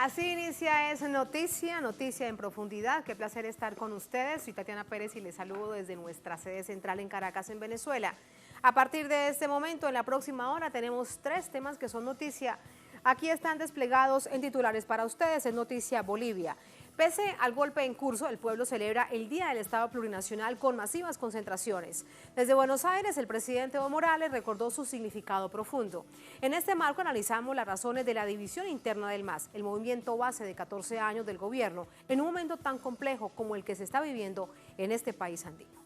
Así inicia Es Noticia, Noticia en Profundidad. Qué placer estar con ustedes. Soy Tatiana Pérez y les saludo desde nuestra sede central en Caracas, en Venezuela. A partir de este momento, en la próxima hora, tenemos 3 temas que son noticia. Aquí están desplegados en titulares para ustedes. Es Noticia Bolivia. Pese al golpe en curso, el pueblo celebra el Día del Estado Plurinacional con masivas concentraciones. Desde Buenos Aires, el presidente Evo Morales recordó su significado profundo. En este marco analizamos las razones de la división interna del MAS, el movimiento base de 14 años del gobierno, en un momento tan complejo como el que se está viviendo en este país andino.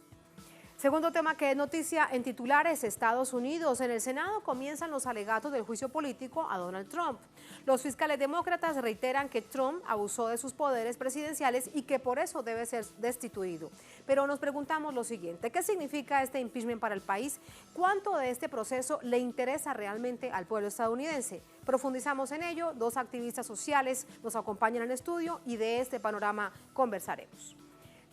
Segundo tema que es noticia en titulares, Estados Unidos. En el Senado comienzan los alegatos del juicio político a Donald Trump. Los fiscales demócratas reiteran que Trump abusó de sus poderes presidenciales y que por eso debe ser destituido. Pero nos preguntamos lo siguiente, ¿qué significa este impeachment para el país? ¿Cuánto de este proceso le interesa realmente al pueblo estadounidense? Profundizamos en ello, 2 activistas sociales nos acompañan en el estudio y de este panorama conversaremos.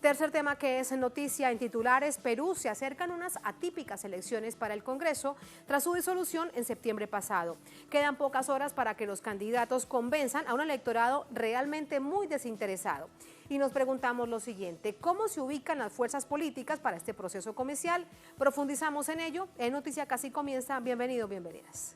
Tercer tema que es noticia en titulares, Perú se acercan unas atípicas elecciones para el Congreso tras su disolución en septiembre pasado. Quedan pocas horas para que los candidatos convenzan a un electorado realmente muy desinteresado. Y nos preguntamos lo siguiente, ¿cómo se ubican las fuerzas políticas para este proceso comercial? Profundizamos en ello, en Noticia Casi comienza. Bienvenidos, bienvenidas.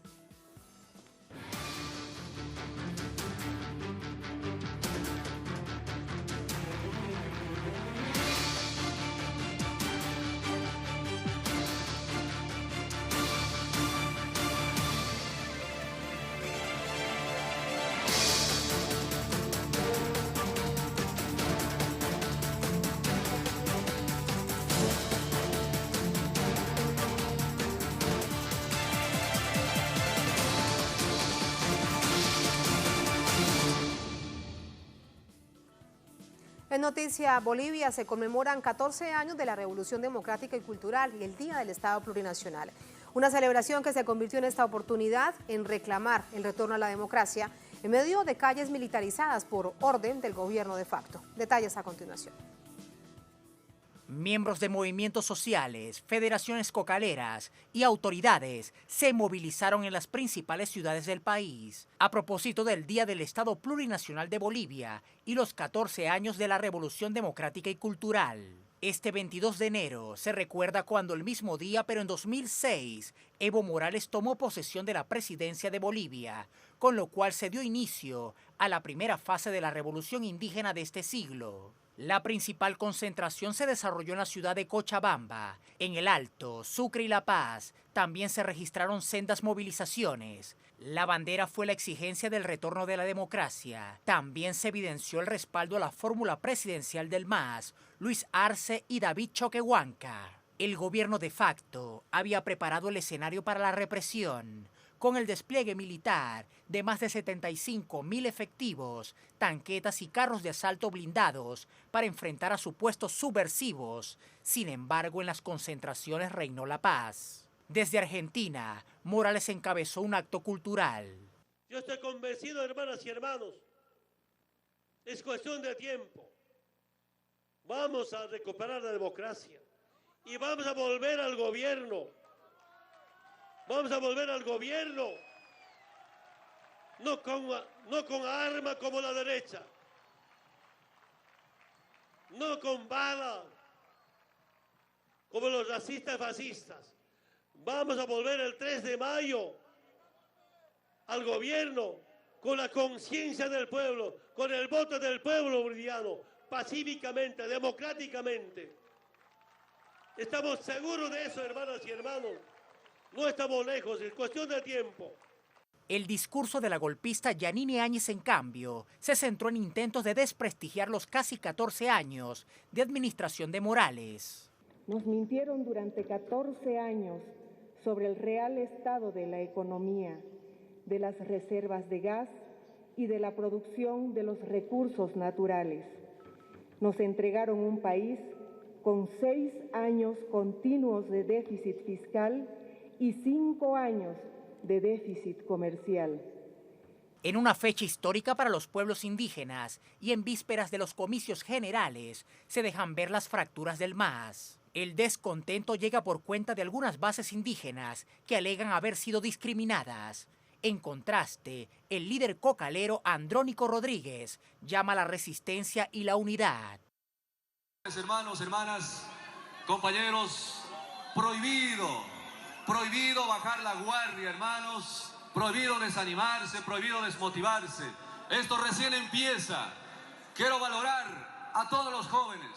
En Noticia Bolivia se conmemoran 14 años de la Revolución Democrática y Cultural y el Día del Estado Plurinacional. Una celebración que se convirtió en esta oportunidad en reclamar el retorno a la democracia en medio de calles militarizadas por orden del gobierno de facto. Detalles a continuación. Miembros de movimientos sociales, federaciones cocaleras y autoridades se movilizaron en las principales ciudades del país a propósito del Día del Estado Plurinacional de Bolivia y los 14 años de la Revolución Democrática y Cultural. Este 22 de enero se recuerda cuando el mismo día, pero en 2006, Evo Morales tomó posesión de la presidencia de Bolivia, con lo cual se dio inicio a la primera fase de la revolución indígena de este siglo. La principal concentración se desarrolló en la ciudad de Cochabamba. En el Alto, Sucre y La Paz también se registraron sendas movilizaciones. La bandera fue la exigencia del retorno de la democracia. También se evidenció el respaldo a la fórmula presidencial del MAS, Luis Arce y David Choquehuanca. El gobierno de facto había preparado el escenario para la represión, con el despliegue militar de más de 75.000 efectivos, tanquetas y carros de asalto blindados para enfrentar a supuestos subversivos. Sin embargo, en las concentraciones reinó la paz. Desde Argentina, Morales encabezó un acto cultural. Yo estoy convencido, hermanas y hermanos, es cuestión de tiempo. Vamos a recuperar la democracia y vamos a volver al gobierno. Vamos a volver al gobierno, no con arma como la derecha, no con bala como los racistas fascistas. Vamos a volver el 3 de mayo al gobierno con la conciencia del pueblo, con el voto del pueblo boliviano, pacíficamente, democráticamente. Estamos seguros de eso, hermanas y hermanos. No estamos lejos, es cuestión de tiempo. El discurso de la golpista Yanine Áñez, en cambio, se centró en intentos de desprestigiar los casi 14 años de administración de Morales. Nos mintieron durante 14 años sobre el real estado de la economía, de las reservas de gas y de la producción de los recursos naturales. Nos entregaron un país con 6 años continuos de déficit fiscal y 5 años de déficit comercial. En una fecha histórica para los pueblos indígenas y en vísperas de los comicios generales, se dejan ver las fracturas del MAS. El descontento llega por cuenta de algunas bases indígenas que alegan haber sido discriminadas. En contraste, el líder cocalero Andrónico Rodríguez llama a la resistencia y la unidad. Hermanos, hermanas, compañeros, prohibido bajar la guardia, hermanos, prohibido desanimarse, prohibido desmotivarse. Esto recién empieza. Quiero valorar a todos los jóvenes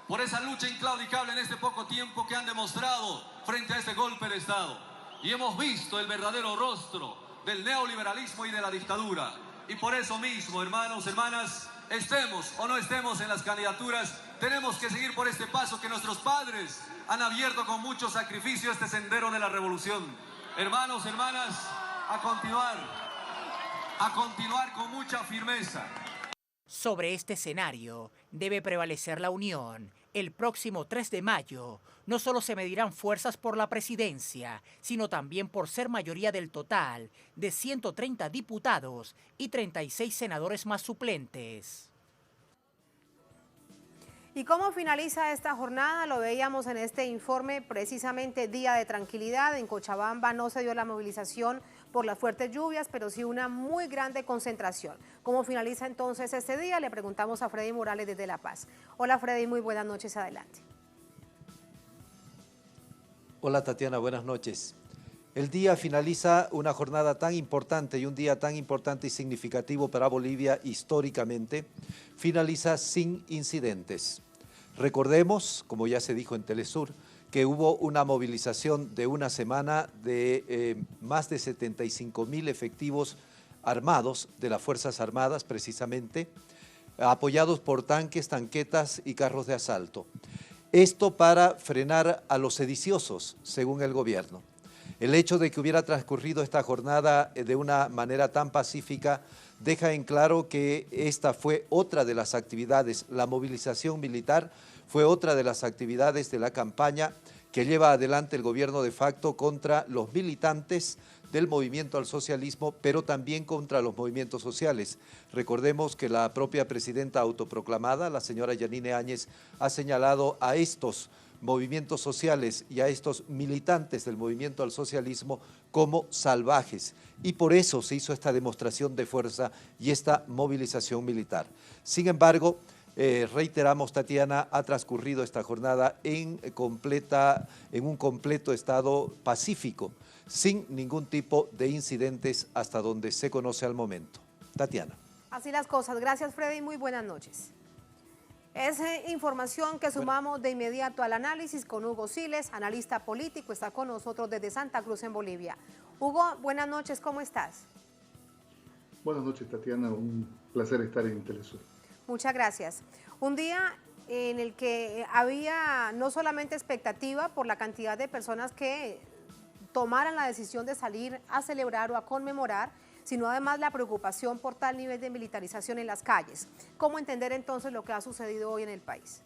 por esa lucha inclaudicable en este poco tiempo que han demostrado frente a este golpe de Estado. Y hemos visto el verdadero rostro del neoliberalismo y de la dictadura. Y por eso mismo, hermanos, hermanas, estemos o no estemos en las candidaturas, tenemos que seguir por este paso que nuestros padres han abierto con mucho sacrificio, este sendero de la revolución. Hermanos, hermanas, a continuar con mucha firmeza. Sobre este escenario debe prevalecer la unión. El próximo 3 de mayo no solo se medirán fuerzas por la presidencia, sino también por ser mayoría del total de 130 diputados y 36 senadores más suplentes. ¿Y cómo finaliza esta jornada? Lo veíamos en este informe, precisamente día de tranquilidad. En Cochabamba no se dio la movilización por las fuertes lluvias, pero sí una muy grande concentración. ¿Cómo finaliza entonces este día? Le preguntamos a Freddy Morales desde La Paz. Hola Freddy, muy buenas noches, adelante. Hola Tatiana, buenas noches. El día finaliza una jornada tan importante y un día tan importante y significativo para Bolivia históricamente, finaliza sin incidentes. Recordemos, como ya se dijo en Telesur, que hubo una movilización de una semana de más de 75.000 efectivos armados, de las Fuerzas Armadas precisamente, apoyados por tanques, tanquetas y carros de asalto. Esto para frenar a los sediciosos, según el gobierno. El hecho de que hubiera transcurrido esta jornada de una manera tan pacífica deja en claro que esta fue otra de las actividades, la movilización militar fue otra de las actividades de la campaña que lleva adelante el gobierno de facto contra los militantes del movimiento al socialismo, pero también contra los movimientos sociales. Recordemos que la propia presidenta autoproclamada, la señora Yanine Áñez, ha señalado a estos movimientos sociales y a estos militantes del movimiento al socialismo como salvajes. Y por eso se hizo esta demostración de fuerza y esta movilización militar. Sin embargo, reiteramos, Tatiana, ha transcurrido esta jornada en un completo estado pacífico, sin ningún tipo de incidentes hasta donde se conoce al momento. Tatiana. Así las cosas. Gracias, Freddy. Muy buenas noches. Es información que sumamos de inmediato al análisis con Hugo Siles, analista político, está con nosotros desde Santa Cruz, en Bolivia. Hugo, buenas noches, ¿cómo estás? Buenas noches, Tatiana, un placer estar en Telesur. Muchas gracias. Un día en el que había no solamente expectativa por la cantidad de personas que tomaran la decisión de salir a celebrar o a conmemorar, sino además la preocupación por tal nivel de militarización en las calles. ¿Cómo entender entonces lo que ha sucedido hoy en el país?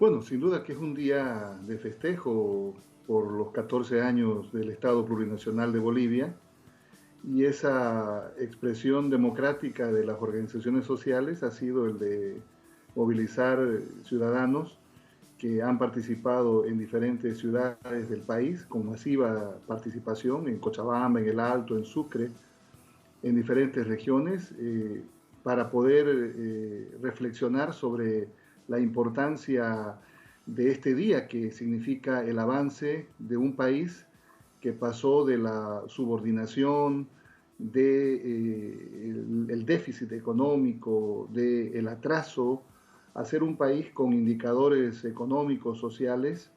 Bueno, sin duda que es un día de festejo por los 14 años del Estado Plurinacional de Bolivia y esa expresión democrática de las organizaciones sociales ha sido el de movilizar ciudadanos que han participado en diferentes ciudades del país, con masiva participación en Cochabamba, en El Alto, en Sucre, en diferentes regiones, para poder reflexionar sobre la importancia de este día, que significa el avance de un país que pasó de la subordinación, del déficit económico, del atraso, a ser un país con indicadores económicos, sociales,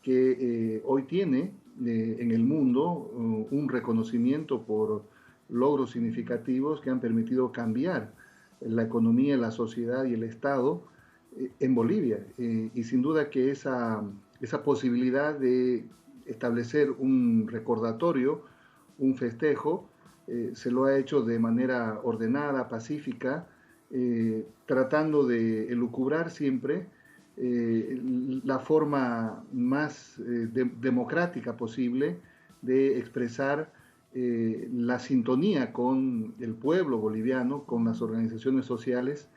que hoy tiene en el mundo un reconocimiento por logros significativos que han permitido cambiar la economía, la sociedad y el Estado en Bolivia. Y sin duda que esa posibilidad de establecer un recordatorio, un festejo, se lo ha hecho de manera ordenada, pacífica, tratando de elucubrar siempre la forma más democrática posible de expresar la sintonía con el pueblo boliviano, con las organizaciones sociales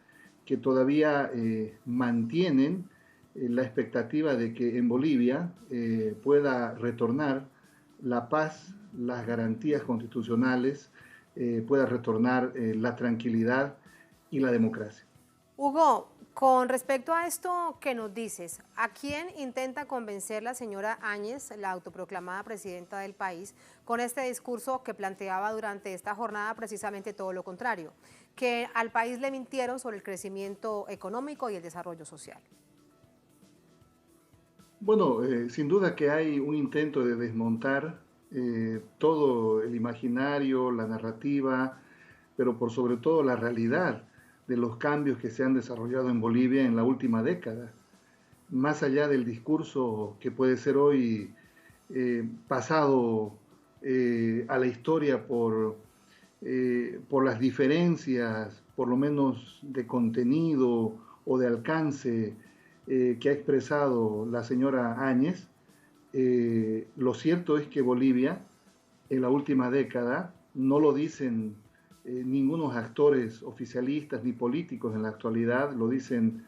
que todavía mantienen la expectativa de que en Bolivia pueda retornar la paz, las garantías constitucionales, pueda retornar la tranquilidad y la democracia. Hugo, con respecto a esto que nos dices, ¿a quién intenta convencer la señora Áñez, la autoproclamada presidenta del país, con este discurso que planteaba durante esta jornada precisamente todo lo contrario, que al país le mintieron sobre el crecimiento económico y el desarrollo social? Bueno, sin duda que hay un intento de desmontar todo el imaginario, la narrativa, pero por sobre todo la realidad de los cambios que se han desarrollado en Bolivia en la última década. Más allá del discurso que puede ser hoy pasado a la historia por las diferencias, por lo menos de contenido o de alcance que ha expresado la señora Áñez, lo cierto es que Bolivia en la última década, no lo dicen ningunos actores oficialistas ni políticos en la actualidad, lo dicen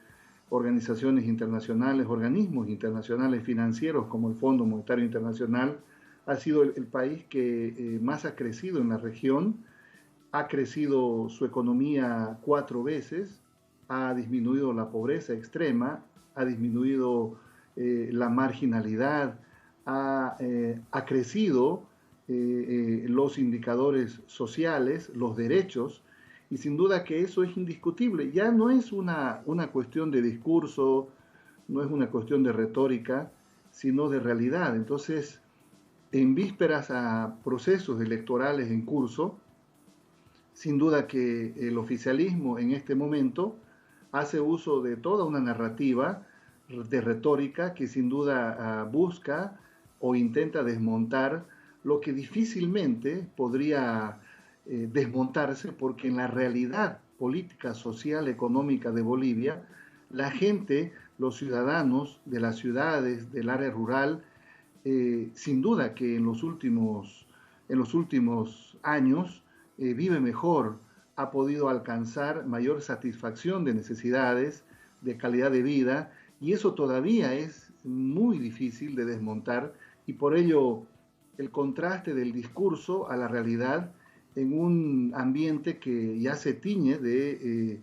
organizaciones internacionales, organismos internacionales financieros como el Fondo Monetario Internacional, ha sido el país que más ha crecido en la región, ha crecido su economía 4 veces, ha disminuido la pobreza extrema, ha disminuido la marginalidad, ha crecido los indicadores sociales, los derechos, y sin duda que eso es indiscutible. Ya no es una cuestión de discurso, no es una cuestión de retórica, sino de realidad. Entonces, en vísperas a procesos electorales en curso, sin duda que el oficialismo en este momento hace uso de toda una narrativa de retórica que sin duda busca o intenta desmontar lo que difícilmente podría desmontarse, porque en la realidad política, social, económica de Bolivia, la gente, los ciudadanos de las ciudades, del área rural, sin duda que en los últimos años vive mejor, ha podido alcanzar mayor satisfacción de necesidades, de calidad de vida, y eso todavía es muy difícil de desmontar, y por ello el contraste del discurso a la realidad en un ambiente que ya se tiñe de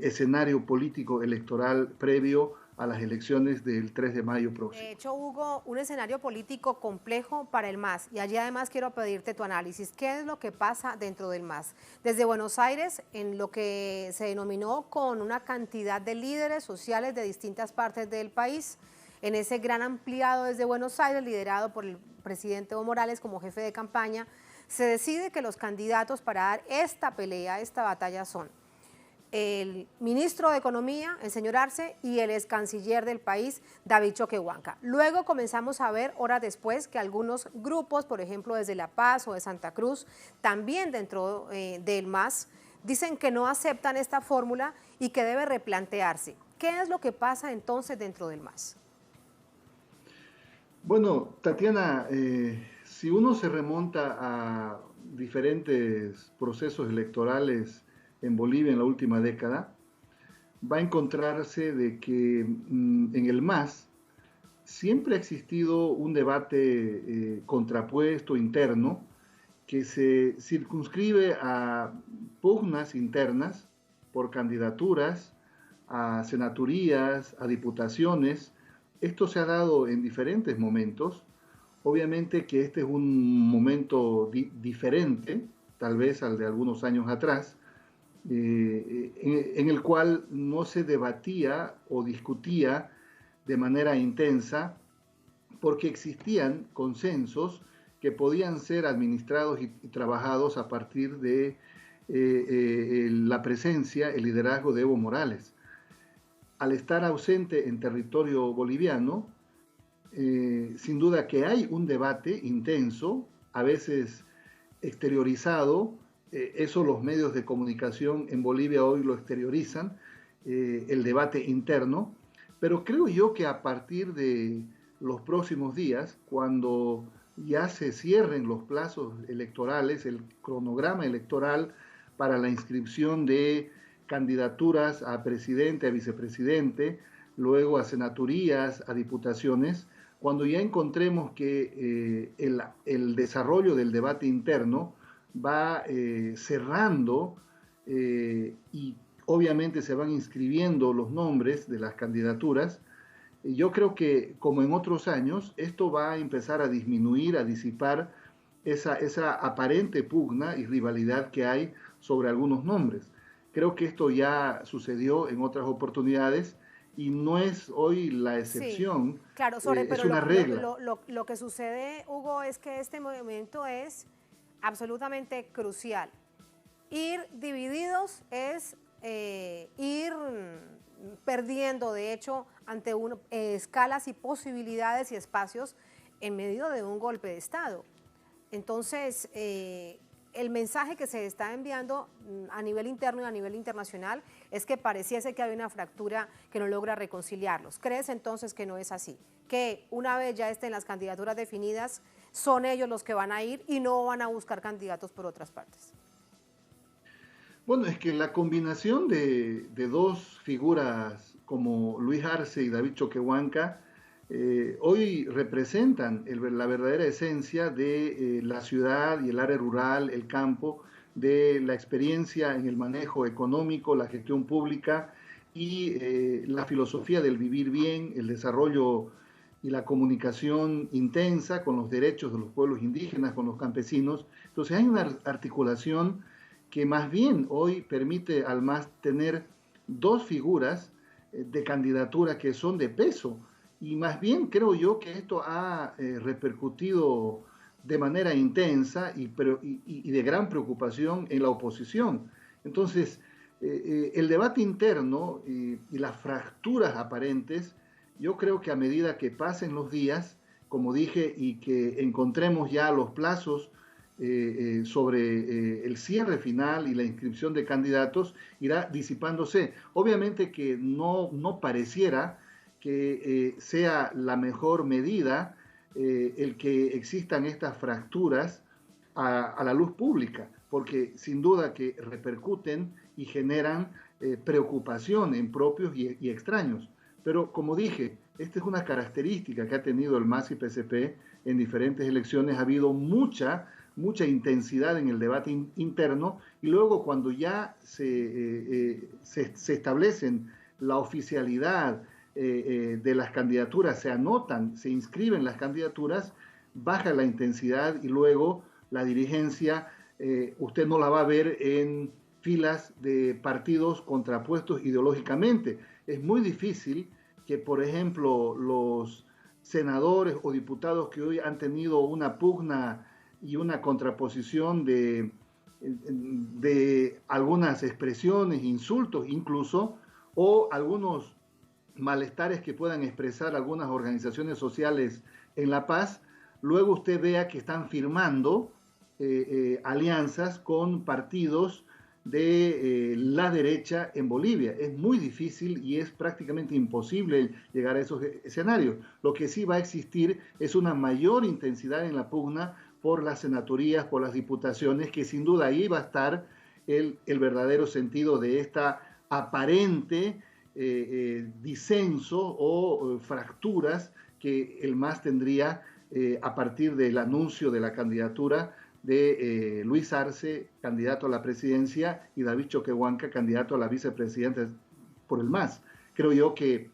escenario político electoral previo a las elecciones del 3 de mayo próximo. De hecho, Hugo, un escenario político complejo para el MAS, y allí además quiero pedirte tu análisis. ¿Qué es lo que pasa dentro del MAS? Desde Buenos Aires, en lo que se denominó con una cantidad de líderes sociales de distintas partes del país, en ese gran ampliado desde Buenos Aires, liderado por el presidente Evo Morales como jefe de campaña, se decide que los candidatos para dar esta pelea, esta batalla son el ministro de Economía, el señor Arce, y el ex canciller del país, David Choquehuanca. Luego comenzamos a ver, horas después, que algunos grupos, por ejemplo desde La Paz o de Santa Cruz, también dentro del MAS, dicen que no aceptan esta fórmula y que debe replantearse. ¿Qué es lo que pasa entonces dentro del MAS? Bueno, Tatiana, si uno se remonta a diferentes procesos electorales en Bolivia en la última década, va a encontrarse de que en el MAS siempre ha existido un debate contrapuesto interno que se circunscribe a pugnas internas por candidaturas a senaturías, a diputaciones. Esto se ha dado en diferentes momentos. Obviamente que este es un momento diferente, tal vez al de algunos años atrás, en el cual no se debatía o discutía de manera intensa porque existían consensos que podían ser administrados y trabajados a partir de la presencia, el liderazgo de Evo Morales. Al estar ausente en territorio boliviano, sin duda que hay un debate intenso, a veces exteriorizado. Eso los medios de comunicación en Bolivia hoy lo exteriorizan, el debate interno, pero creo yo que a partir de los próximos días, cuando ya se cierren los plazos electorales, el cronograma electoral para la inscripción de candidaturas a presidente, a vicepresidente, luego a senaturías, a diputaciones, cuando ya encontremos que el desarrollo del debate interno va cerrando y obviamente se van inscribiendo los nombres de las candidaturas, yo creo que, como en otros años, esto va a empezar a disminuir, a disipar esa aparente pugna y rivalidad que hay sobre algunos nombres. Creo que esto ya sucedió en otras oportunidades y no es hoy la excepción. Sí, claro, es una regla. Lo que sucede, Hugo, es que este movimiento es absolutamente crucial. Ir divididos es ir perdiendo, de hecho, ante escalas y posibilidades y espacios en medio de un golpe de Estado. Entonces, el mensaje que se está enviando a nivel interno y a nivel internacional es que pareciese que hay una fractura que no logra reconciliarlos. ¿Crees entonces que no es así? Que una vez ya estén las candidaturas definidas, son ellos los que van a ir y no van a buscar candidatos por otras partes. Bueno, es que la combinación de dos figuras como Luis Arce y David Choquehuanca hoy representan la verdadera esencia de la ciudad y el área rural, el campo, de la experiencia en el manejo económico, la gestión pública y la filosofía del vivir bien, el desarrollo y la comunicación intensa con los derechos de los pueblos indígenas, con los campesinos. Entonces hay una articulación que más bien hoy permite al MAS tener dos figuras de candidatura que son de peso. Y más bien creo yo que esto ha repercutido de manera intensa y de gran preocupación en la oposición. Entonces, el debate interno y las fracturas aparentes, yo creo que a medida que pasen los días, como dije, y que encontremos ya los plazos sobre el cierre final y la inscripción de candidatos, irá disipándose. Obviamente que no pareciera que sea la mejor medida el que existan estas fracturas a la luz pública, porque sin duda que repercuten y generan preocupación en propios y extraños. Pero como dije, esta es una característica que ha tenido el MAS y PCP en diferentes elecciones. Ha habido mucha intensidad en el debate interno y luego cuando ya se establecen la oficialidad de las candidaturas, se anotan, se inscriben las candidaturas, baja la intensidad y luego la dirigencia, usted no la va a ver en filas de partidos contrapuestos ideológicamente. Es muy difícil que, por ejemplo, los senadores o diputados que hoy han tenido una pugna y una contraposición de algunas expresiones, insultos incluso, o algunos malestares que puedan expresar algunas organizaciones sociales en La Paz, luego usted vea que están firmando alianzas con partidos de la derecha en Bolivia. Es muy difícil y es prácticamente imposible llegar a esos escenarios. Lo que sí va a existir es una mayor intensidad en la pugna por las senaturías, por las diputaciones, que sin duda ahí va a estar el verdadero sentido de esta aparente disenso o fracturas que el MAS tendría a partir del anuncio de la candidatura de Luis Arce, candidato a la presidencia, y David Choquehuanca, candidato a la vicepresidencia por el MAS. Creo yo que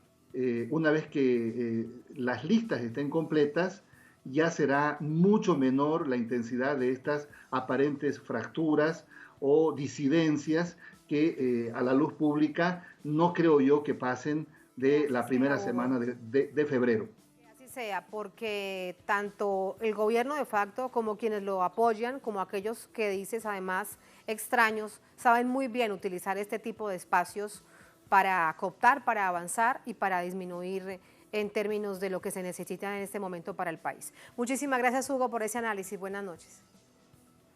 una vez que las listas estén completas, ya será mucho menor la intensidad de estas aparentes fracturas o disidencias que a la luz pública no creo yo que pasen de la primera semana de febrero. Así sea, porque tanto el gobierno de facto como quienes lo apoyan, como aquellos que dices además extraños, saben muy bien utilizar este tipo de espacios para cooptar, para avanzar y para disminuir en términos de lo que se necesita en este momento para el país. Muchísimas gracias, Hugo, por ese análisis. Buenas noches.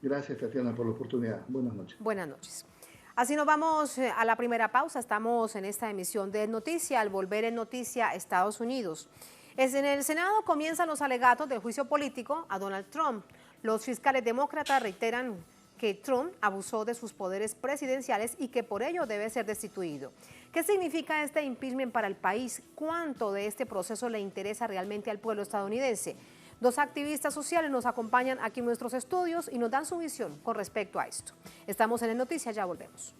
Gracias, Tatiana, por la oportunidad. Buenas noches. Buenas noches. Así nos vamos a la primera pausa. Estamos en esta emisión de Noticia. Al volver en Noticia, Estados Unidos. En el Senado comienzan los alegatos del juicio político a Donald Trump. Los fiscales demócratas reiteran que Trump abusó de sus poderes presidenciales y que por ello debe ser destituido. ¿Qué significa este impeachment para el país? ¿Cuánto de este proceso le interesa realmente al pueblo estadounidense? Dos activistas sociales nos acompañan aquí en nuestros estudios y nos dan su visión con respecto a esto. Estamos en El Noticias, ya volvemos.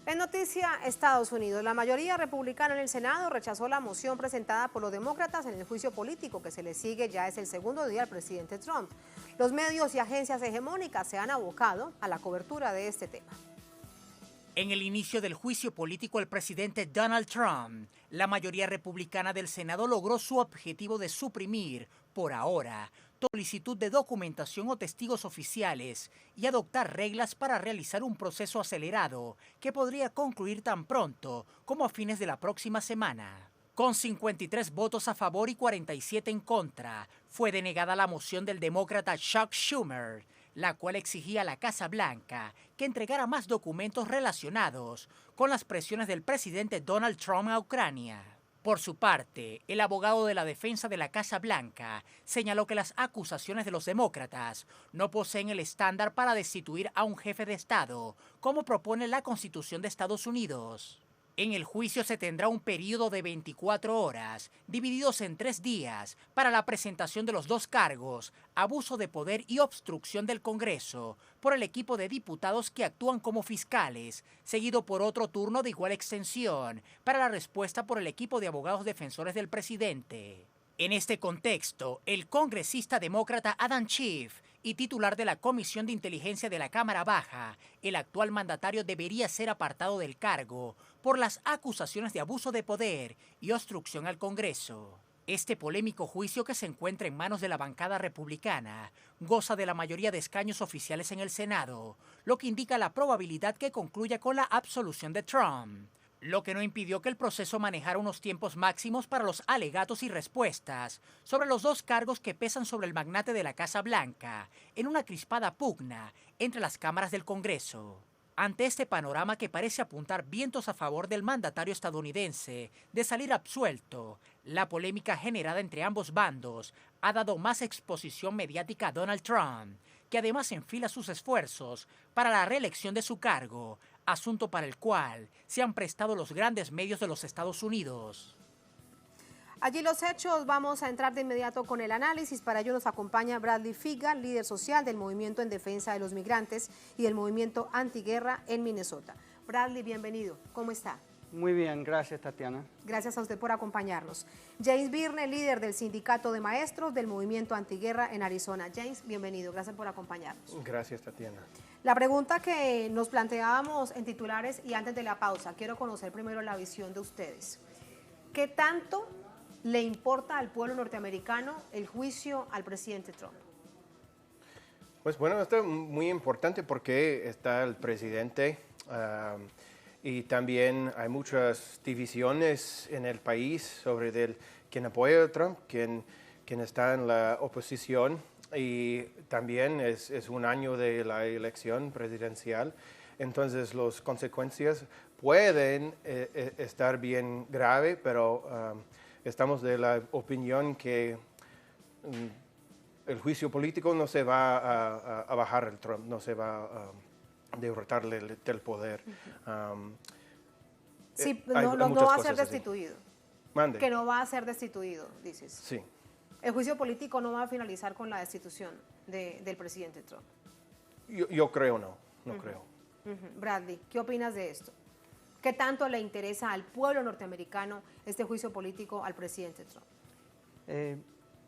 En noticia, Estados Unidos, la mayoría republicana en el Senado rechazó la moción presentada por los demócratas en el juicio político que se le sigue, ya es el segundo día al presidente Trump. Los medios y agencias hegemónicas se han abocado a la cobertura de este tema. En el inicio del juicio político al presidente Donald Trump, la mayoría republicana del Senado logró su objetivo de suprimir, por ahora, solicitud de documentación o testigos oficiales y adoptar reglas para realizar un proceso acelerado que podría concluir tan pronto como a fines de la próxima semana. Con 53 votos a favor y 47 en contra, fue denegada la moción del demócrata Chuck Schumer, la cual exigía a la Casa Blanca que entregara más documentos relacionados con las presiones del presidente Donald Trump a Ucrania. Por su parte, el abogado de la defensa de la Casa Blanca señaló que las acusaciones de los demócratas no poseen el estándar para destituir a un jefe de Estado, como propone la Constitución de Estados Unidos. En el juicio se tendrá un periodo de 24 horas, divididos en 3 días, para la presentación de los dos cargos, abuso de poder y obstrucción del Congreso, por el equipo de diputados que actúan como fiscales, seguido por otro turno de igual extensión, para la respuesta por el equipo de abogados defensores del presidente. En este contexto, el congresista demócrata Adam Schiff y titular de la Comisión de Inteligencia de la Cámara Baja, el actual mandatario debería ser apartado del cargo por las acusaciones de abuso de poder y obstrucción al Congreso. Este polémico juicio, que se encuentra en manos de la bancada republicana, goza de la mayoría de escaños oficiales en el Senado, lo que indica la probabilidad que concluya con la absolución de Trump, lo que no impidió que el proceso manejara unos tiempos máximos para los alegatos y respuestas sobre los dos cargos que pesan sobre el magnate de la Casa Blanca, en una crispada pugna entre las cámaras del Congreso. Ante este panorama que parece apuntar vientos a favor del mandatario estadounidense de salir absuelto, la polémica generada entre ambos bandos ha dado más exposición mediática a Donald Trump, que además enfila sus esfuerzos para la reelección de su cargo, asunto para el cual se han prestado los grandes medios de los Estados Unidos. Allí los hechos, vamos a entrar de inmediato con el análisis. Para ello nos acompaña Bradley Figa, líder social del Movimiento en Defensa de los Migrantes y del Movimiento Antiguerra en Minnesota. Bradley, bienvenido. ¿Cómo está? Muy bien, gracias, Tatiana. Gracias a usted por acompañarnos. James Birne, líder del Sindicato de Maestros del Movimiento Antiguerra en Arizona. James, bienvenido. Gracias por acompañarnos. Gracias, Tatiana. La pregunta que nos planteábamos en titulares y antes de la pausa, quiero conocer primero la visión de ustedes. ¿Qué tanto le importa al pueblo norteamericano el juicio al presidente Trump? Pues bueno, esto es muy importante porque está el presidente y también hay muchas divisiones en el país sobre quién apoya a Trump, quién está en la oposición, y también es un año de la elección presidencial, entonces las consecuencias pueden estar bien graves, pero estamos de la opinión que el juicio político no se va a bajar el Trump, no se va a derrotarle del poder. Sí, no va a ser destituido. Mande. Que no va a ser destituido, dices. Sí. El juicio político no va a finalizar con la destitución del presidente Trump. Yo creo no creo. Bradley, ¿qué opinas de esto? ¿Qué tanto le interesa al pueblo norteamericano este juicio político al presidente Trump?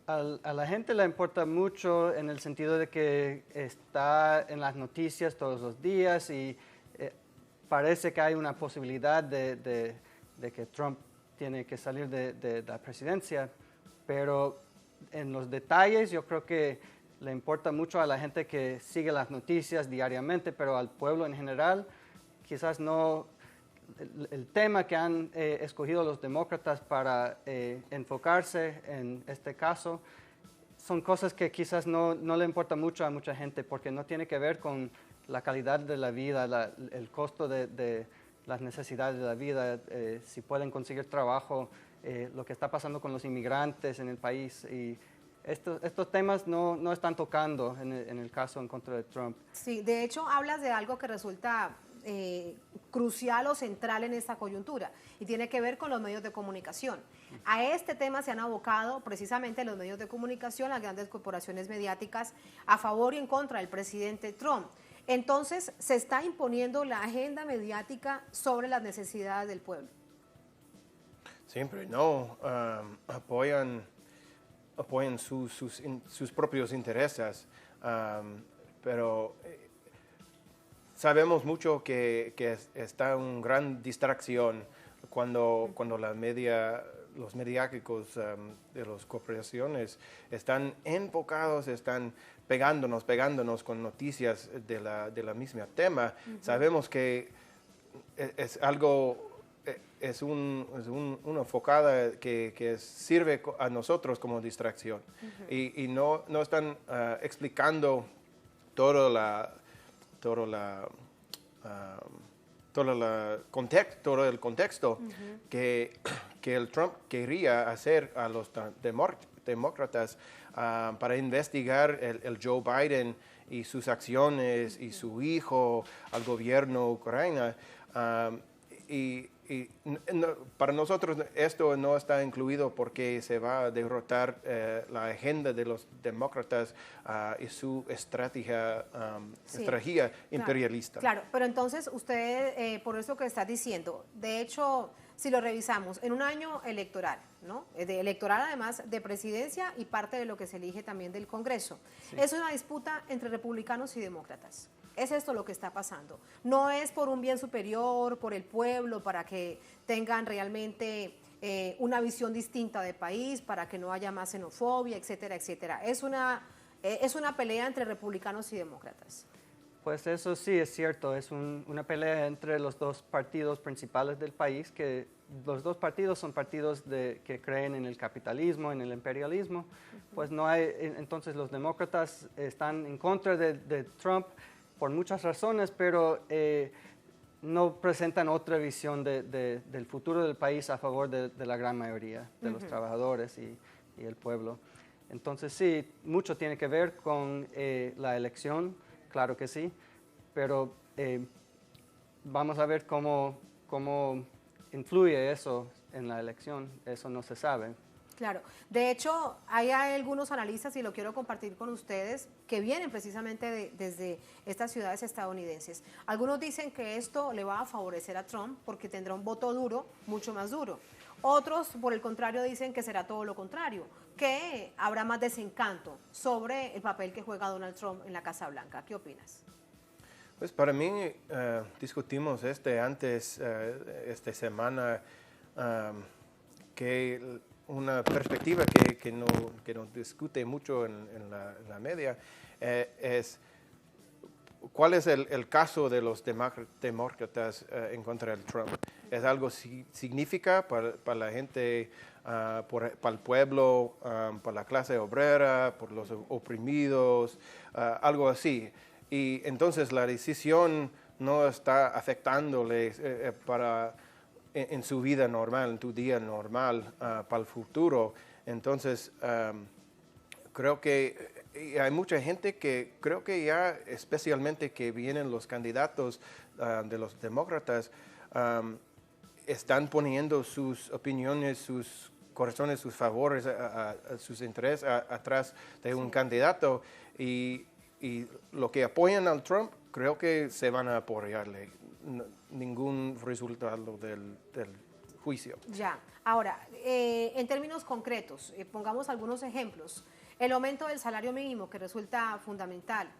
A la gente le importa mucho en el sentido de que está en las noticias todos los días y parece que hay una posibilidad de que Trump tiene que salir de la presidencia, pero en los detalles yo creo que le importa mucho a la gente que sigue las noticias diariamente, pero al pueblo en general quizás no. El tema que han escogido los demócratas para enfocarse en este caso son cosas que quizás no le importa mucho a mucha gente porque no tiene que ver con la calidad de la vida, el costo de las necesidades de la vida, si pueden conseguir trabajo, lo que está pasando con los inmigrantes en el país. Y estos temas no están tocando en el caso en contra de Trump. Sí, de hecho hablas de algo que resulta crucial o central en esta coyuntura y tiene que ver con los medios de comunicación. A este tema se han abocado precisamente los medios de comunicación, las grandes corporaciones mediáticas, a favor y en contra del presidente Trump. Entonces, se está imponiendo la agenda mediática sobre las necesidades del pueblo. Siempre no, apoyan sus propios intereses, pero sabemos mucho que está una gran distracción cuando los mediáticos de las corporaciones están enfocados, están pegándonos con noticias de la misma tema. Sabemos que es algo, es una enfocada que sirve a nosotros como distracción y no están explicando todo el contexto que el Trump quería hacer a los demócratas para investigar el Joe Biden y sus acciones y su hijo al gobierno ucraniano. Para nosotros esto no está incluido porque se va a derrotar la agenda de los demócratas y su estrategia imperialista. Claro, pero entonces usted, por eso que está diciendo, de hecho, si lo revisamos, en un año electoral, ¿no? Electoral además de presidencia y parte de lo que se elige también del Congreso, es una disputa entre republicanos y demócratas. Es esto lo que está pasando. No es por un bien superior, por el pueblo, para que tengan realmente una visión distinta de país, para que no haya más xenofobia, etcétera, etcétera. Es una pelea entre republicanos y demócratas. Pues eso sí es cierto, es una pelea entre los dos partidos principales del país, que los dos partidos son partidos que creen en el capitalismo, en el imperialismo. Pues no hay, entonces los demócratas están en contra de Trump por muchas razones, pero no presentan otra visión del futuro del país a favor de la gran mayoría de los trabajadores y el pueblo. Entonces sí, mucho tiene que ver con la elección, claro que sí, pero vamos a ver cómo influye eso en la elección, eso no se sabe. Claro, de hecho hay algunos analistas, y lo quiero compartir con ustedes, que vienen precisamente desde estas ciudades estadounidenses. Algunos dicen que esto le va a favorecer a Trump porque tendrá un voto duro, mucho más duro. Otros, por el contrario, dicen que será todo lo contrario, que habrá más desencanto sobre el papel que juega Donald Trump en la Casa Blanca. ¿Qué opinas? Pues para mí, discutimos antes, esta semana, que una perspectiva que no discute mucho en la media es cuál es el caso de los demócratas en contra de Trump. ¿Es algo significa para la gente, para el pueblo, para la clase obrera, por los oprimidos, algo así? Y entonces la decisión no está afectándole en su vida normal, en tu día normal, para el futuro. Entonces, creo que hay mucha gente que creo que ya, especialmente que vienen los candidatos de los demócratas, están poniendo sus opiniones, sus corazones, sus favores, sus intereses atrás de un candidato. Y lo que apoyan al Trump, creo que se van a apoyarle. ningún resultado del juicio. Ya, ahora, en términos concretos, pongamos algunos ejemplos. El aumento del salario mínimo, que resulta fundamental.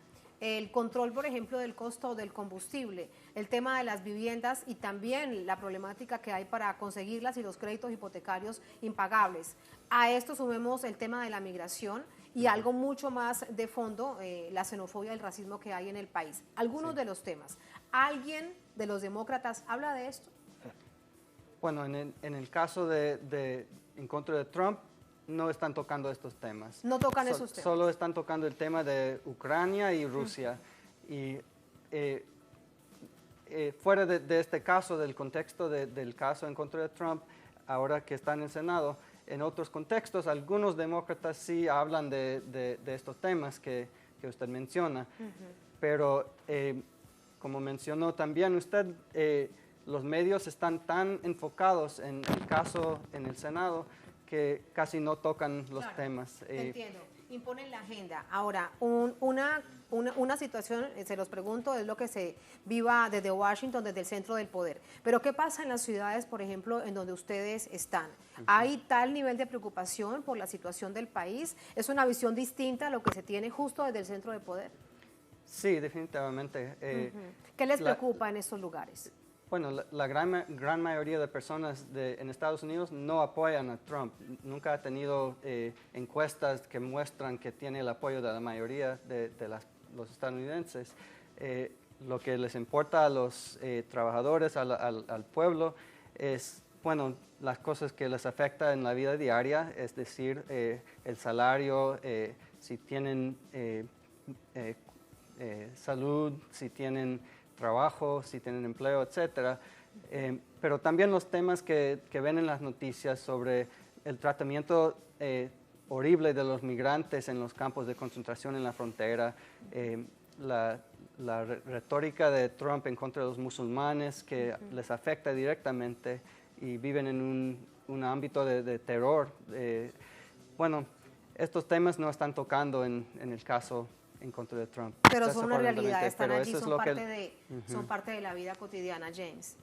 El control, por ejemplo, del costo del combustible, el tema de las viviendas y también la problemática que hay para conseguirlas y los créditos hipotecarios impagables. A esto sumemos el tema de la migración y algo mucho más de fondo, la xenofobia y el racismo que hay en el país. Algunos de los temas. ¿Alguien de los demócratas habla de esto? Bueno, en el caso en contra de Trump, no están tocando estos temas. No tocan esos temas. Solo están tocando el tema de Ucrania y Rusia. Y fuera de este caso, del contexto del caso en contra de Trump, ahora que está en el Senado, en otros contextos, algunos demócratas sí hablan de estos temas que usted menciona. Pero, como mencionó también usted, los medios están tan enfocados en el caso en el Senado que casi no tocan los temas. Entiendo, imponen la agenda. Ahora, una situación, se los pregunto, es lo que se viva desde Washington, desde el centro del poder. Pero ¿qué pasa en las ciudades, por ejemplo, en donde ustedes están? ¿Hay tal nivel de preocupación por la situación del país? ¿Es una visión distinta a lo que se tiene justo desde el centro del poder? Sí, definitivamente. ¿Qué les preocupa en estos lugares? Bueno, la gran mayoría de personas en Estados Unidos no apoyan a Trump. Nunca ha tenido encuestas que muestran que tiene el apoyo de la mayoría de los estadounidenses. Lo que les importa a los trabajadores, al pueblo, es, bueno, las cosas que les afectan en la vida diaria, es decir, el salario, si tienen salud, si tienen trabajo, si tienen empleo, etcétera. Pero también los temas que ven en las noticias sobre el tratamiento horrible de los migrantes en los campos de concentración en la frontera, la retórica de Trump en contra de los musulmanes que les afecta directamente y viven en un ámbito de terror. Bueno, estos temas no están tocando en el caso en contra de Trump. Pero son una realidad, están allí, son parte de la vida cotidiana, James.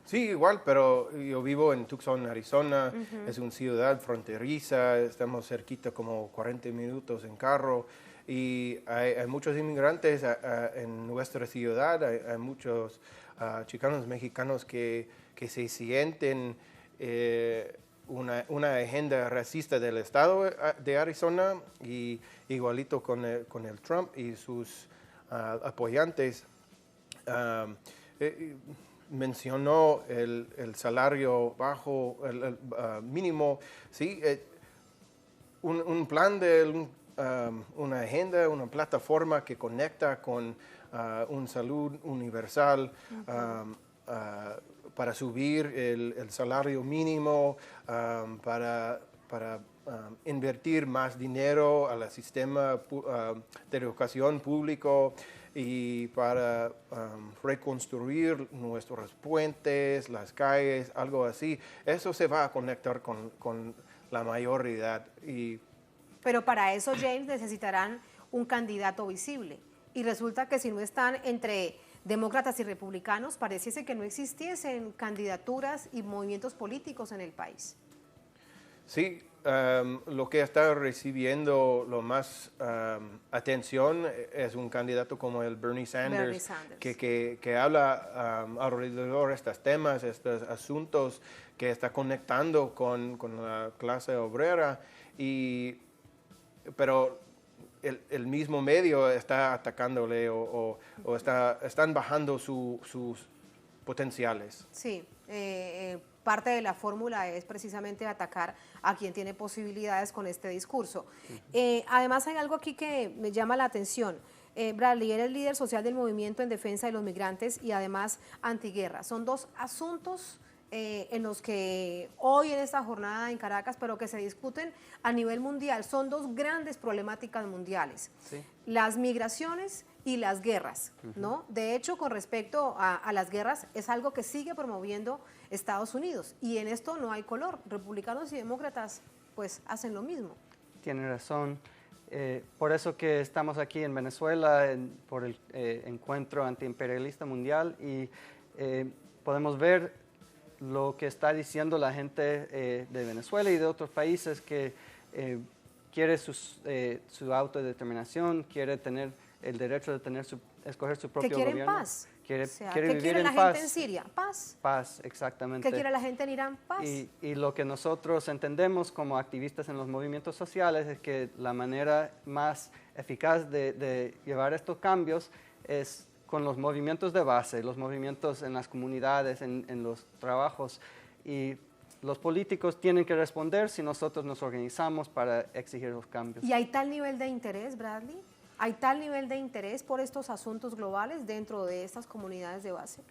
Sí, igual, pero yo vivo en Tucson, Arizona, es una ciudad fronteriza, estamos cerquita como 40 minutos en carro y hay muchos inmigrantes en nuestra ciudad, hay muchos chicanos mexicanos que se sienten una agenda racista del estado de Arizona y igualito con el Trump y sus apoyantes. Mencionó el salario bajo, el mínimo, sí, un plan de una agenda, una plataforma que conecta con una salud universal, para subir el salario mínimo, para invertir más dinero al sistema de educación público y para reconstruir nuestros puentes, las calles, algo así. Eso se va a conectar con la mayoría. Pero para eso, James, necesitarán un candidato visible. Y resulta que si no están entre demócratas y republicanos, pareciese que no existiesen candidaturas y movimientos políticos en el país. Sí, lo que está recibiendo lo más atención es un candidato como el Bernie Sanders. Que habla alrededor de estos temas, estos asuntos, que está conectando con la clase obrera, pero el mismo medio está atacándole o están bajando sus potenciales. Sí, parte de la fórmula es precisamente atacar a quien tiene posibilidades con este discurso. Además hay algo aquí que me llama la atención. Bradley, eres líder social del movimiento en defensa de los migrantes y además antiguerra. Son dos asuntos en los que hoy en esta jornada en Caracas, pero que se discuten a nivel mundial, son dos grandes problemáticas mundiales, sí. Las migraciones y las guerras, ¿no? De hecho, con respecto a las guerras, es algo que sigue promoviendo Estados Unidos, y en esto no hay color, republicanos y demócratas pues hacen lo mismo. Tiene razón. Por eso que estamos aquí en Venezuela por el Encuentro Antiimperialista Mundial y podemos ver lo que está diciendo la gente de Venezuela y de otros países que quiere su autodeterminación, quiere tener el derecho de escoger su propio gobierno. Que quieren paz. Quiere ¿Qué vivir quiere en la paz. gente en Siria? Paz. Paz, exactamente. ¿Qué quiere la gente en Irán? Paz. Y lo que nosotros entendemos como activistas en los movimientos sociales es que la manera más eficaz de llevar estos cambios es con los movimientos de base, los movimientos en las comunidades, en los trabajos. Y los políticos tienen que responder si nosotros nos organizamos para exigir los cambios. ¿Y hay tal nivel de interés, Bradley? ¿Hay tal nivel de interés por estos asuntos globales dentro de estas comunidades de base?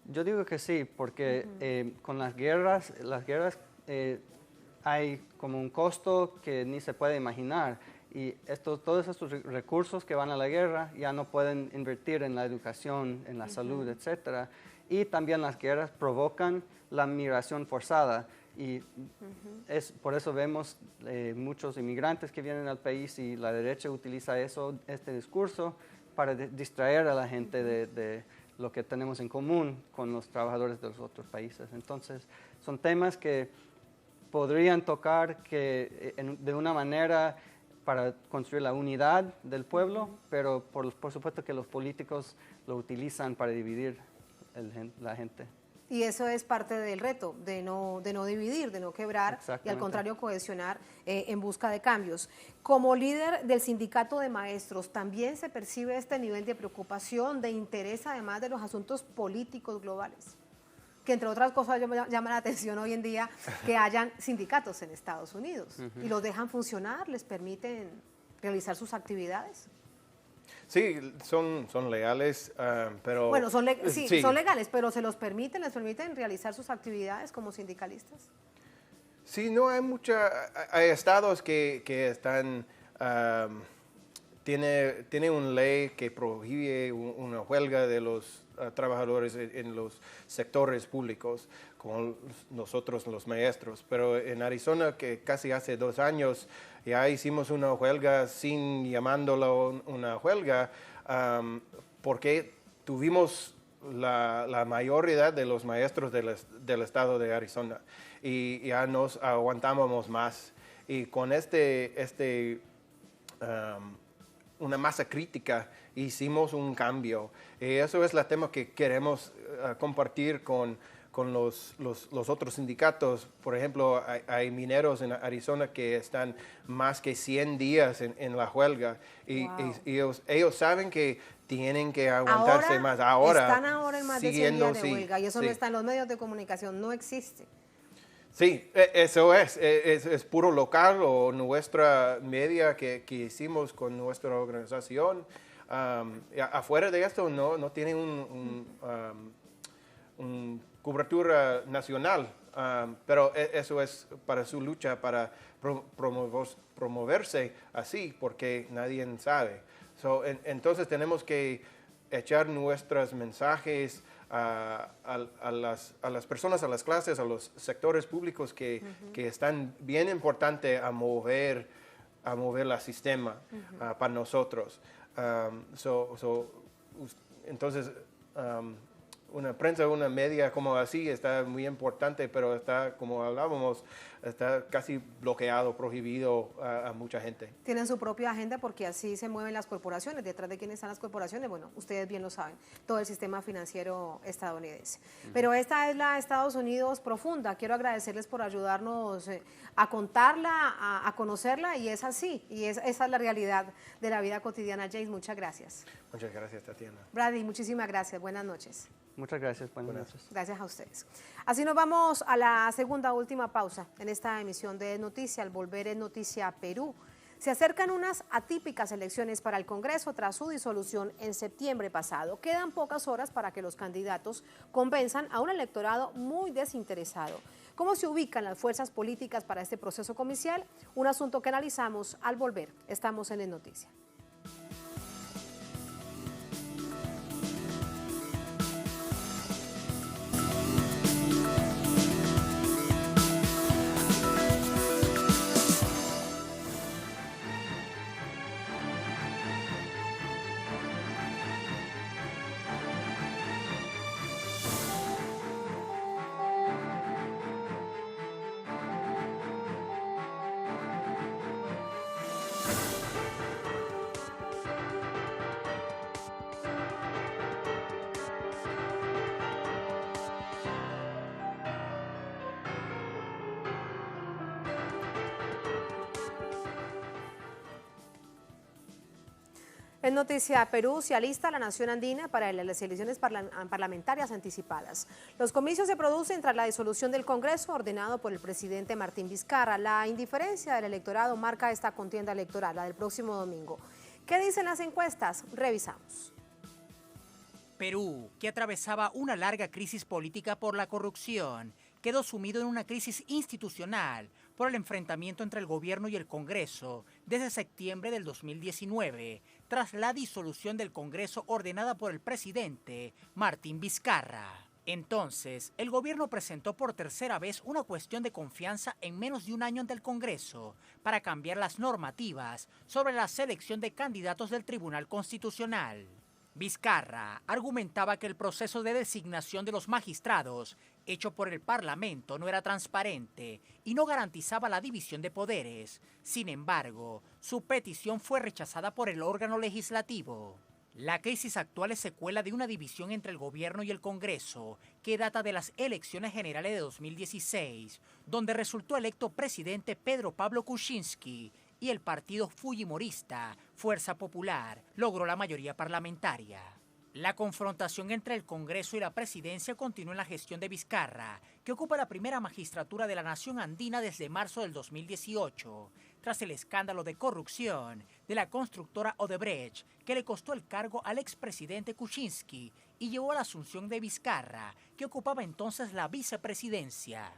Yo digo que sí, porque con las guerras hay como un costo que ni se puede imaginar. Y todos estos recursos que van a la guerra ya no pueden invertir en la educación, en la salud, etc. Y también las guerras provocan la migración forzada. Y por eso vemos muchos inmigrantes que vienen al país y la derecha utiliza este discurso para distraer a la gente de lo que tenemos en común con los trabajadores de los otros países. Entonces, son temas que podrían tocar de una manera para construir la unidad del pueblo, pero por supuesto que los políticos lo utilizan para dividir la gente. Y eso es parte del reto, de no dividir, de no quebrar y al contrario cohesionar en busca de cambios. Como líder del sindicato de maestros, ¿también se percibe este nivel de preocupación, de interés además de los asuntos políticos globales? Que entre otras cosas llama la atención hoy en día que hayan sindicatos en Estados Unidos y los dejan funcionar, les permiten realizar sus actividades. Sí, son legales, pero... Bueno, son legales, pero ¿se los permiten, les permiten realizar sus actividades como sindicalistas? Sí, no hay hay estados que están... tiene una ley que prohíbe una huelga de los trabajadores en los sectores públicos, como nosotros los maestros. Pero en Arizona, que casi hace 2 años ya hicimos una huelga sin llamándolo una huelga, porque tuvimos la mayoría de los maestros del estado de Arizona y ya nos aguantábamos más. Y con una masa crítica hicimos un cambio. Y eso es el tema que queremos compartir con los otros sindicatos. Por ejemplo, hay mineros en Arizona que están más que 100 días en la huelga y ellos saben que tienen que aguantarse más. Están ahora en más de 100 días de huelga y eso no está en los medios de comunicación, no existe. Sí, eso es puro local o nuestra media que hicimos con nuestra organización. Afuera de esto no tienen un cobertura nacional, pero eso es para su lucha para promoverse así, porque nadie sabe. Entonces tenemos que echar nuestros mensajes a las personas, a las clases, a los sectores públicos que están bien importantes a mover el sistema para nosotros. Entonces, una prensa, una media como así está muy importante, pero está, como hablábamos, está casi bloqueado, prohibido a mucha gente. Tienen su propia agenda porque así se mueven las corporaciones. Detrás de quiénes están las corporaciones, bueno, ustedes bien lo saben, todo el sistema financiero estadounidense. Pero esta es la Estados Unidos profunda. Quiero agradecerles por ayudarnos a contarla, a conocerla, y es así, y esa es la realidad de la vida cotidiana. James, muchas gracias. Muchas gracias, Tatiana. Bradley, muchísimas gracias. Buenas noches. Muchas gracias. Buenas noches. Gracias a ustedes. Así nos vamos a la segunda última pausa en esta emisión de Noticia. Al volver en Noticia Perú, se acercan unas atípicas elecciones para el Congreso tras su disolución en septiembre pasado. Quedan pocas horas para que los candidatos convenzan a un electorado muy desinteresado. ¿Cómo se ubican las fuerzas políticas para este proceso comercial? Un asunto que analizamos al volver. Estamos en Noticia. En noticia, Perú se alista la nación andina para las elecciones parlamentarias anticipadas. Los comicios se producen tras la disolución del Congreso ordenado por el presidente Martín Vizcarra. La indiferencia del electorado marca esta contienda electoral, la del próximo domingo. ¿Qué dicen las encuestas? Revisamos. Perú, que atravesaba una larga crisis política por la corrupción, quedó sumido en una crisis institucional por el enfrentamiento entre el gobierno y el Congreso desde septiembre del 2019, tras la disolución del Congreso ordenada por el presidente Martín Vizcarra. Entonces, el gobierno presentó por tercera vez una cuestión de confianza en menos de un año ante el Congreso para cambiar las normativas sobre la selección de candidatos del Tribunal Constitucional. Vizcarra argumentaba que el proceso de designación de los magistrados hecho por el Parlamento no era transparente y no garantizaba la división de poderes. Sin embargo, su petición fue rechazada por el órgano legislativo. La crisis actual es secuela de una división entre el gobierno y el Congreso que data de las elecciones generales de 2016, donde resultó electo presidente Pedro Pablo Kuczynski y el partido fujimorista Fuerza Popular logró la mayoría parlamentaria. La confrontación entre el Congreso y la presidencia continuó en la gestión de Vizcarra, que ocupa la primera magistratura de la nación andina desde marzo del 2018, tras el escándalo de corrupción de la constructora Odebrecht, que le costó el cargo al expresidente Kuczynski y llevó a la asunción de Vizcarra, que ocupaba entonces la vicepresidencia.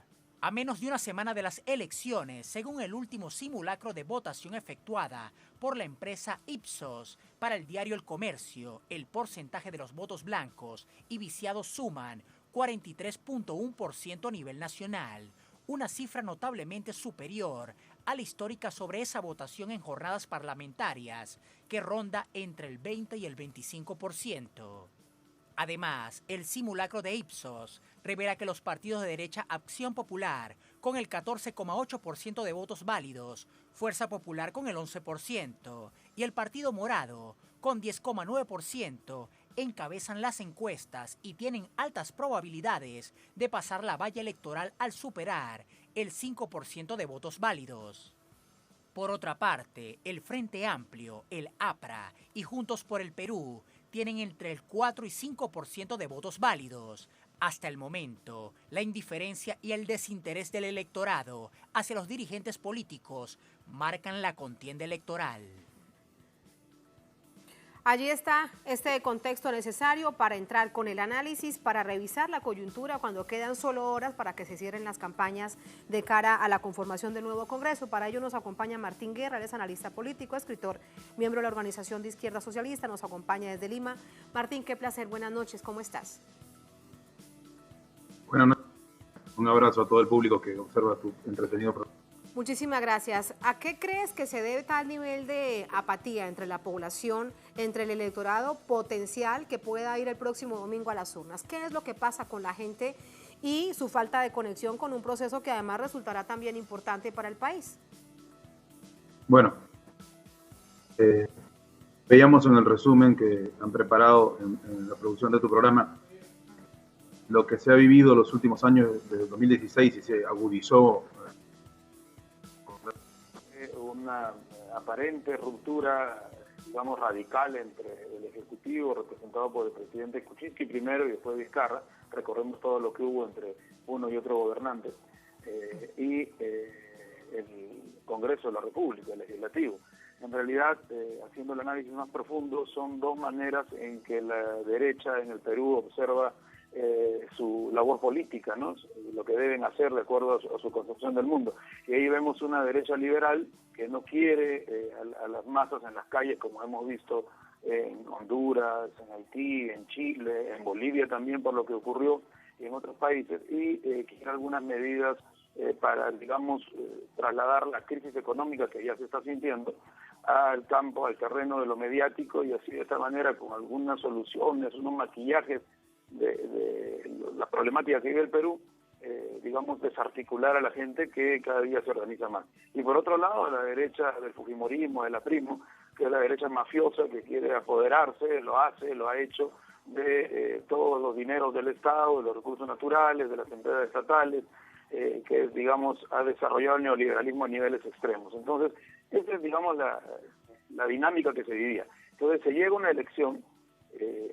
A menos de una semana de las elecciones, según el último simulacro de votación efectuada por la empresa Ipsos para el diario El Comercio, el porcentaje de los votos blancos y viciados suman 43.1% a nivel nacional, una cifra notablemente superior a la histórica sobre esa votación en jornadas parlamentarias, que ronda entre el 20 y el 25%. Además, el simulacro de Ipsos revela que los partidos de derecha Acción Popular, con el 14,8% de votos válidos, Fuerza Popular con el 11% y el Partido Morado, con 10,9%, encabezan las encuestas y tienen altas probabilidades de pasar la valla electoral al superar el 5% de votos válidos. Por otra parte, el Frente Amplio, el APRA y Juntos por el Perú tienen entre el 4 y 5% de votos válidos. Hasta el momento, la indiferencia y el desinterés del electorado hacia los dirigentes políticos marcan la contienda electoral. Allí está este contexto necesario para entrar con el análisis, para revisar la coyuntura cuando quedan solo horas para que se cierren las campañas de cara a la conformación del nuevo Congreso. Para ello nos acompaña Martín Guerra, él es analista político, escritor, miembro de la Organización de Izquierda Socialista, nos acompaña desde Lima. Martín, qué placer, buenas noches, ¿cómo estás? Buenas noches, un abrazo a todo el público que observa tu entretenido programa. Muchísimas gracias. ¿A qué crees que se debe tal nivel de apatía entre la población, entre el electorado potencial que pueda ir el próximo domingo a las urnas? ¿Qué es lo que pasa con la gente y su falta de conexión con un proceso que además resultará también importante para el país? Bueno, veíamos en el resumen que han preparado en la producción de tu programa lo que se ha vivido los últimos años desde 2016 y se agudizó una aparente ruptura, digamos, radical entre el Ejecutivo, representado por el presidente Kuczynski primero y después Vizcarra. Recorremos todo lo que hubo entre uno y otro gobernante, y el Congreso de la República, el Legislativo. En realidad, haciendo el análisis más profundo, son dos maneras en que la derecha en el Perú observa su labor política, ¿no? Lo que deben hacer de acuerdo a su concepción del mundo. Y ahí vemos una derecha liberal que no quiere a las masas en las calles, como hemos visto en Honduras, en Haití, en Chile, en Bolivia también, por lo que ocurrió en otros países, y quiere algunas medidas para, digamos, trasladar la crisis económica que ya se está sintiendo al campo, al terreno de lo mediático, y así de esta manera, con algunas soluciones, unos maquillajes de la problemática que vive el Perú, digamos, desarticular a la gente que cada día se organiza más. Y por otro lado, la derecha del fujimorismo, del aprismo, que es la derecha mafiosa que quiere apoderarse, lo ha hecho, de todos los dineros del Estado, de los recursos naturales, de las empresas estatales, que, digamos, ha desarrollado el neoliberalismo a niveles extremos. Entonces, esa es, digamos, la dinámica que se vivía. Entonces se llega a una elección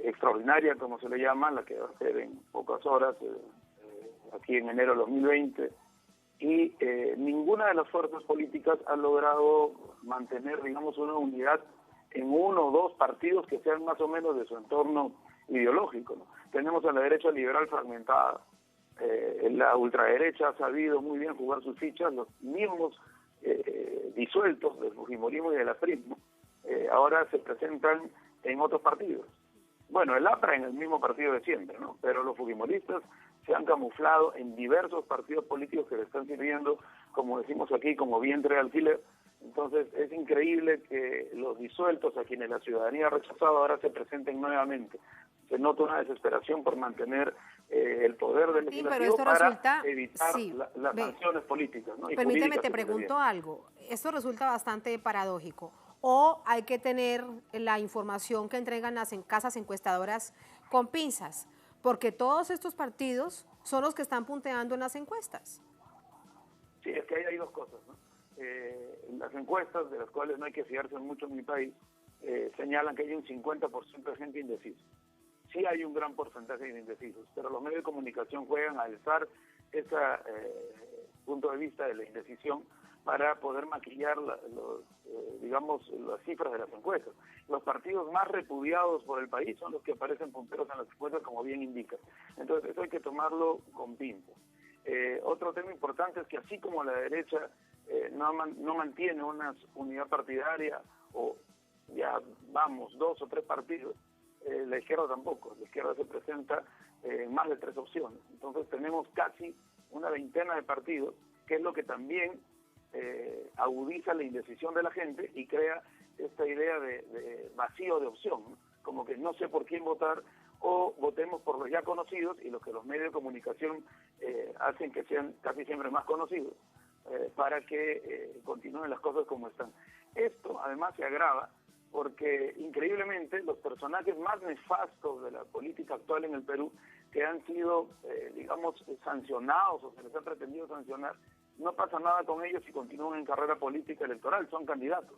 extraordinaria, como se le llama, la que va a ser en pocas horas, aquí en enero de 2020, y ninguna de las fuerzas políticas ha logrado mantener, digamos, una unidad en uno o dos partidos que sean más o menos de su entorno ideológico, ¿no? Tenemos a la derecha liberal fragmentada, la ultraderecha ha sabido muy bien jugar sus fichas, los mismos disueltos del fujimorismo y del aprismo ahora se presentan en otros partidos. Bueno, el APRA en el mismo partido de siempre, ¿no? Pero los fujimoristas se han camuflado en diversos partidos políticos que le están sirviendo, como decimos aquí, como vientre de alquiler. Entonces es increíble que los disueltos, a quienes la ciudadanía ha rechazado, ahora se presenten nuevamente. Se nota una desesperación por mantener el poder del legislativo para evitar las sanciones políticas, ¿no? Permíteme, te pregunto algo. Esto resulta bastante paradójico. ¿O hay que tener la información que entregan las casas encuestadoras con pinzas? Porque todos estos partidos son los que están punteando en las encuestas. Sí, es que ahí hay dos cosas, ¿no? Las encuestas, de las cuales no hay que fiarse mucho en mi país, señalan que hay un 50% de gente indecisa. Sí hay un gran porcentaje de indecisos, pero los medios de comunicación juegan a alzar ese punto de vista de la indecisión para poder maquillar digamos, las cifras de las encuestas. Los partidos más repudiados por el país son los que aparecen punteros en las encuestas, como bien indica. Entonces eso hay que tomarlo con pinzas. Otro tema importante es que así como la derecha no mantiene una unidad partidaria, o ya vamos, 2 o 3 partidos, la izquierda tampoco. La izquierda se presenta en más de 3 opciones. Entonces tenemos casi una veintena de partidos, que es lo que también agudiza la indecisión de la gente y crea esta idea de vacío de opción, ¿no? Como que no sé por quién votar, o votemos por los ya conocidos, y los que los medios de comunicación hacen que sean casi siempre más conocidos, para que continúen las cosas como están. Esto además se agrava porque increíblemente los personajes más nefastos de la política actual en el Perú, que han sido, digamos, sancionados o se les ha pretendido sancionar, no pasa nada con ellos y continúan en carrera política electoral, son candidatos.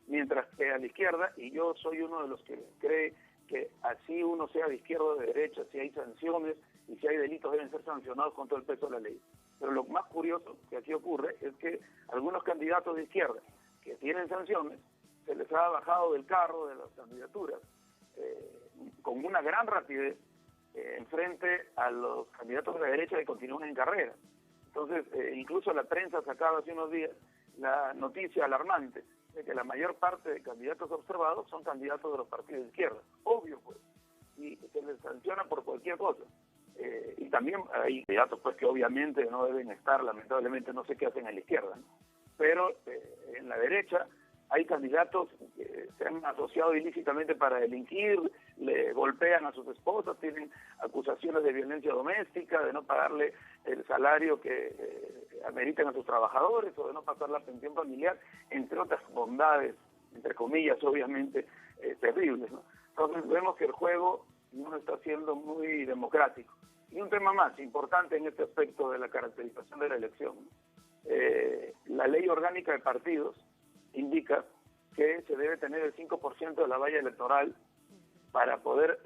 Mientras que a la izquierda, y yo soy uno de los que cree que así uno sea de izquierda o de derecha, si hay sanciones y si hay delitos deben ser sancionados con todo el peso de la ley. Pero lo más curioso que aquí ocurre es que algunos candidatos de izquierda que tienen sanciones, se les ha bajado del carro de las candidaturas con una gran rapidez en frente a los candidatos de la derecha que continúan en carrera. Entonces, incluso la prensa sacaba hace unos días la noticia alarmante de que la mayor parte de candidatos observados son candidatos de los partidos de izquierda. Obvio, pues. Y se les sanciona por cualquier cosa. Y también hay candidatos pues que obviamente no deben estar, lamentablemente no sé qué hacen en la izquierda, ¿no? Pero en la derecha hay candidatos que se han asociado ilícitamente para delinquir, le golpean a sus esposas, tienen acusaciones de violencia doméstica, de no pagarle el salario que ameritan a sus trabajadores o de no pasar la pensión familiar, entre otras bondades, entre comillas, obviamente, terribles, ¿no? Entonces vemos que el juego no está siendo muy democrático. Y un tema más importante en este aspecto de la caracterización de la elección, la ley orgánica de partidos indica que se debe tener el 5% de la valla electoral para poder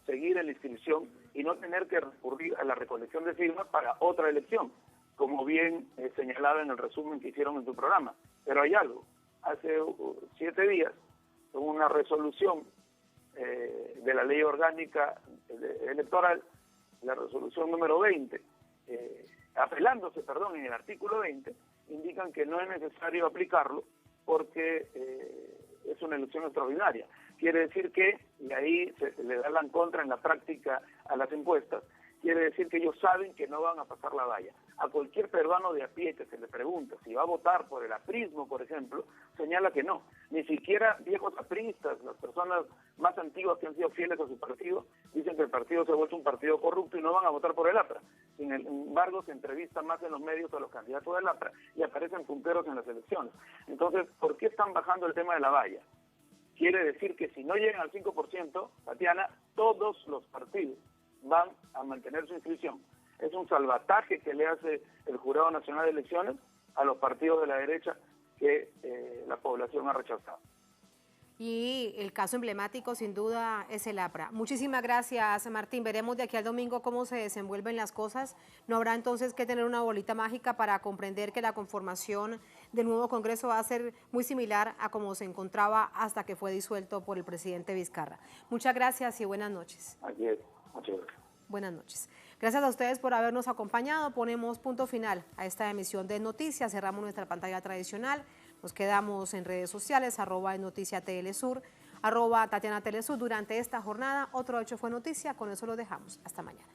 seguir en la inscripción y no tener que recurrir a la recolección de firmas para otra elección, como bien señalaba en el resumen que hicieron en tu programa. Pero hay algo, hace 7 días, una resolución de la ley orgánica electoral, la resolución número 20, apelándose, en el artículo 20, indican que no es necesario aplicarlo porque es una elección extraordinaria. Quiere decir que, y ahí se le da la en contra en la práctica a las encuestas, quiere decir que ellos saben que no van a pasar la valla. A cualquier peruano de a pie que se le pregunta si va a votar por el aprismo, por ejemplo, señala que no. Ni siquiera viejos apristas, las personas más antiguas que han sido fieles a su partido, dicen que el partido se ha vuelto un partido corrupto y no van a votar por el APRA. Sin embargo, se entrevista más en los medios a los candidatos del APRA y aparecen punteros en las elecciones. Entonces, ¿por qué están bajando el tema de la valla? Quiere decir que si no llegan al 5%, Tatiana, todos los partidos van a mantener su inscripción. Es un salvataje que le hace el Jurado Nacional de Elecciones a los partidos de la derecha que la población ha rechazado. y el caso emblemático sin duda es el APRA. Muchísimas gracias, Martín. Veremos de aquí al domingo cómo se desenvuelven las cosas. No habrá entonces que tener una bolita mágica para comprender que la conformación del nuevo Congreso va a ser muy similar a como se encontraba hasta que fue disuelto por el presidente Vizcarra. Muchas gracias y buenas noches. Así es. Muchas gracias. Buenas noches. Gracias a ustedes por habernos acompañado. Ponemos punto final a esta emisión de Noticias. Cerramos nuestra pantalla tradicional. Nos quedamos en redes sociales, @NoticiaTLSur, @Tatiana Telesur. Durante esta jornada, otro hecho fue noticia. Con eso lo dejamos. Hasta mañana.